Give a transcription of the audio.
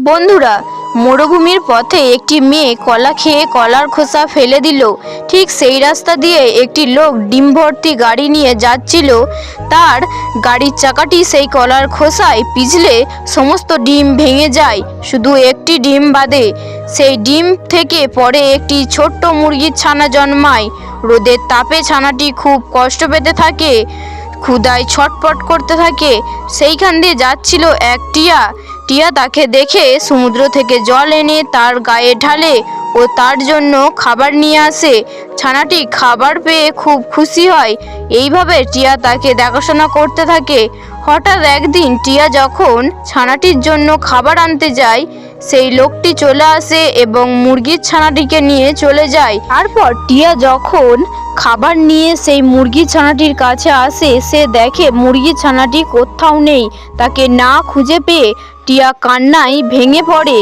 বন্ধুরা, মরুভূমির পথে একটি মেয়ে কলা খেয়ে কলার খোসা ফেলে দিল। ঠিক সেই রাস্তা দিয়ে একটি লোক ডিম ভর্তি গাড়ি নিয়ে যাচ্ছিল। তার গাড়ির চাকাটি সেই কলার খোসায় পিছলে সমস্ত ডিম ভেঙে যায়, শুধু একটি ডিম বাদে। সেই ডিম থেকে পরে একটি ছোট্ট মুরগির ছানা জন্মায়। রোদের তাপে ছানাটি খুব কষ্ট পেতে থাকে, ক্ষুধায় ছটফট করতে থাকে। সেইখান দিয়ে যাচ্ছিল এক টিয়া। টিয়া তাকে দেখে সমুদ্র থেকে জল এনে তার গায়ে ঢালে ও তার জন্য খাবার নিয়ে আসে। ছানাটি খাবার পেয়ে খুব খুশি হয়। এইভাবে টিয়া তাকে দেখাশোনা করতে থাকে। হঠাৎ একদিন টিয়া যখন ছানাটির জন্য খাবার আনতে যায়, সেই লোকটি চলে আসে এবং মুরগির ছানাটিকে নিয়ে চলে যায়। তারপর টিয়া যখন খাবার নিয়ে সেই মুরগির ছানাটির কাছে আসে, সে দেখে মুরগির ছানাটি কোথাও নেই। তাকে না খুঁজে পেয়ে টিয়া কান্নায় ভেঙে পড়ে।